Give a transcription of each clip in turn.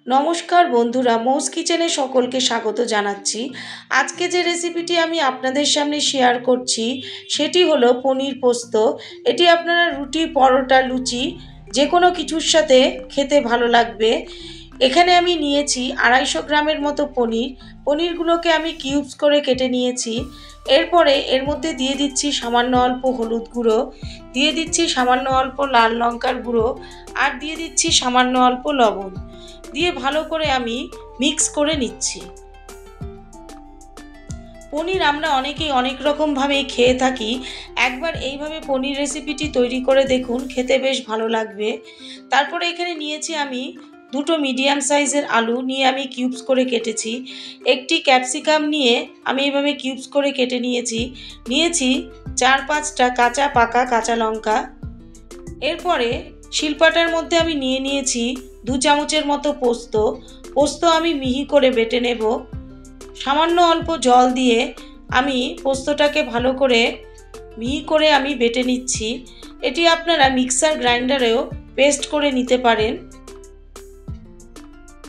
নমস্কার বন্ধুরা, মৌস কিচেনে সকলকে স্বাগত জানাচ্ছি। আজকে যে রেসিপিটি আমি আপনাদের সামনে শেয়ার করছি সেটি হলো পনির পোস্ত। এটি আপনারা রুটি, পরোটা, লুচি যে কোনো কিছুর সাথে খেতে ভালো লাগবে। এখানে আমি নিয়েছি 250 গ্রামের মতো পনিরগুলোকে আমি কিউবস করে কেটে নিয়েছি। এরপরে এর মধ্যে দিয়ে দিচ্ছি সামান্য অল্প হলুদ গুঁড়ো, দিয়ে দিচ্ছি সামান্য অল্প লাল লঙ্কার গুঁড়ো, আর দিয়ে দিচ্ছি সামান্য অল্প লবণ। দিয়ে ভালো করে আমি মিক্স করে নিচ্ছি। পনির আমরা অনেকেই অনেক রকমভাবে খেয়ে থাকি। একবার এইভাবে পনির রেসিপিটি তৈরি করে দেখুন, খেতে বেশ ভালো লাগবে। তারপরে এখানে নিয়েছি আমি দুটো মিডিয়াম সাইজের আলু নিয়ে আমি কিউবস করে কেটেছি। একটি ক্যাপসিকাম নিয়ে আমি এইভাবে কিউবস করে কেটে নিয়েছি। 4-5টা কাঁচা পাকা কাঁচা লঙ্কা। এরপরে শিলপাটার মধ্যে আমি নিয়েছি 2 চামচের মতো পোস্ত আমি মিহি করে বেটে নেব। সামান্য অল্প জল দিয়ে আমি পোস্তটাকে ভালো করে মিহি করে আমি বেটে নিচ্ছি। এটি আপনারা মিক্সার গ্রাইন্ডারেও পেস্ট করে নিতে পারেন।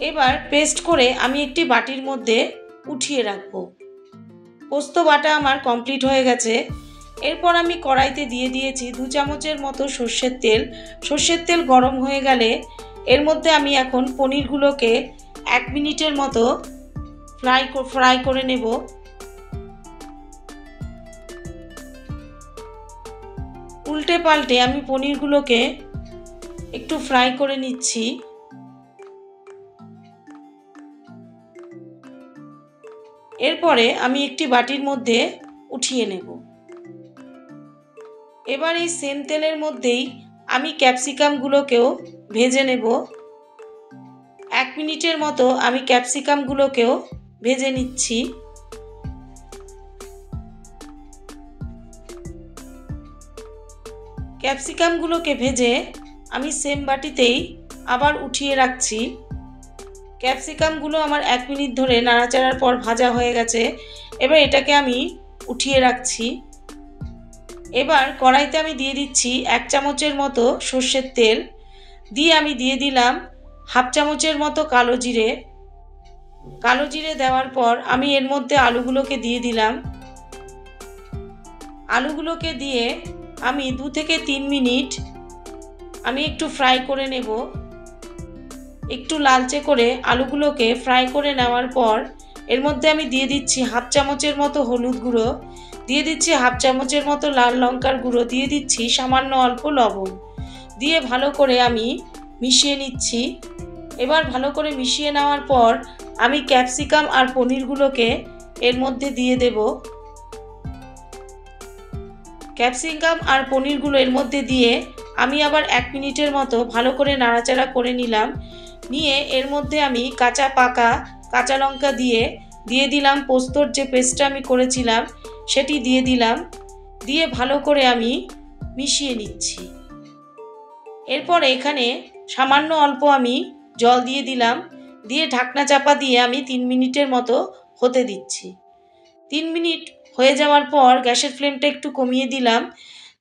এবার পেস্ট করে আমি একটি বাটির মধ্যে উঠিয়ে রাখব। পোস্ত বাটা আমার কমপ্লিট হয়ে গেছে। এরপর আমি কড়াইতে দিয়ে দিয়েছি 2 চামচের মতো সর্ষের তেল। সর্ষের তেল গরম হয়ে গেলে এর মধ্যে আমি এখন পনিরগুলোকে 1 মিনিটের মতো ফ্রাই করে নেব। উল্টে পাল্টে আমি পনিরগুলোকে একটু ফ্রাই করে নিচ্ছি। এরপরে আমি একটি বাটির মধ্যে উঠিয়ে নেব। এবার এই সেম তেলের মধ্যেই আমি ক্যাপসিকামগুলোকেও ভেজে নেব। 1 মিনিটের মতো আমি ক্যাপসিকামগুলোকেও ভেজে নিচ্ছি। ক্যাপসিকামগুলোকে ভেজে আমি সেম বাটিতেই আবার উঠিয়ে রাখছি। ক্যাপসিকামগুলো আমার 1 মিনিট ধরে নাড়াচাড়ার পর ভাজা হয়ে গেছে। এবার এটাকে আমি উঠিয়ে রাখছি। এবার কড়াইতে আমি দিয়ে দিচ্ছি 1 চামচের মতো সর্ষের তেল, দিয়ে আমি দিয়ে দিলাম 1/2 চামচের মতো কালো জিরে দেওয়ার পর আমি এর মধ্যে আলুগুলোকে দিয়ে দিলাম। আলুগুলোকে দিয়ে আমি 2 থেকে 3 মিনিট আমি একটু ফ্রাই করে নেব। একটু লালচে করে আলুগুলোকে ফ্রাই করে নেওয়ার পর এর মধ্যে আমি দিয়ে দিচ্ছি 1/2 চামচের মতো হলুদ গুঁড়ো, দিয়ে দিচ্ছি 1/2 চামচের মতো লাল লঙ্কার গুঁড়ো, দিয়ে দিচ্ছি সামান্য অল্প লবণ, দিয়ে ভালো করে আমি মিশিয়ে নিচ্ছি। এবার ভালো করে মিশিয়ে নেওয়ার পর আমি ক্যাপসিকাম আর পনিরগুলোকে এর মধ্যে দিয়ে দেব। ক্যাপসিকাম আর পনিরগুলো এর মধ্যে দিয়ে আমি আবার 1 মিনিটের মতো ভালো করে নাড়াচাড়া করে নিয়ে এর মধ্যে আমি কাঁচা পাকা কাঁচা লঙ্কা দিয়ে দিলাম পোস্তর যে পেস্টটা আমি করেছিলাম সেটি দিয়ে দিলাম, দিয়ে ভালো করে আমি মিশিয়ে নিচ্ছি। এরপর এখানে সামান্য অল্প আমি জল দিয়ে দিলাম, দিয়ে ঢাকনা চাপা দিয়ে আমি 3 মিনিটের মতো হতে দিচ্ছি। 3 মিনিট হয়ে যাওয়ার পর গ্যাসের ফ্লেমটা একটু কমিয়ে দিলাম,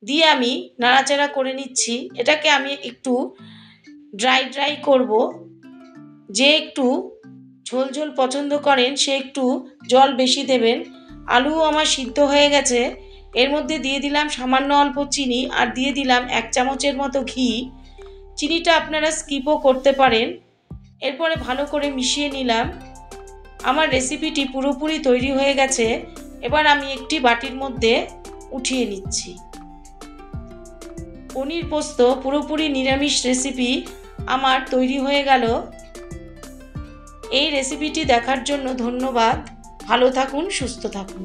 দিয়ে আমি নাড়াচাড়া করে নিচ্ছি। এটাকে আমি একটু ড্রাই করব। যে একটু ঝোল ঝোল পছন্দ করেন সে একটু জল বেশি দেবেন। আলুও আমার সিদ্ধ হয়ে গেছে। এর মধ্যে দিয়ে দিলাম সামান্য অল্প চিনি, আর দিয়ে দিলাম 1 চামচের মতো ঘি। চিনিটা আপনারা স্কিপও করতে পারেন। এরপরে ভালো করে মিশিয়ে নিলাম। আমার রেসিপিটি পুরোপুরি তৈরি হয়ে গেছে। এবার আমি একটি বাটির মধ্যে উঠিয়ে নিচ্ছি। পনির পোস্ত পুরোপুরি নিরামিষ রেসিপি আমার তৈরি হয়ে গেল। এই রেসিপিটি দেখার জন্য ধন্যবাদ। ভালো থাকুন, সুস্থ থাকুন।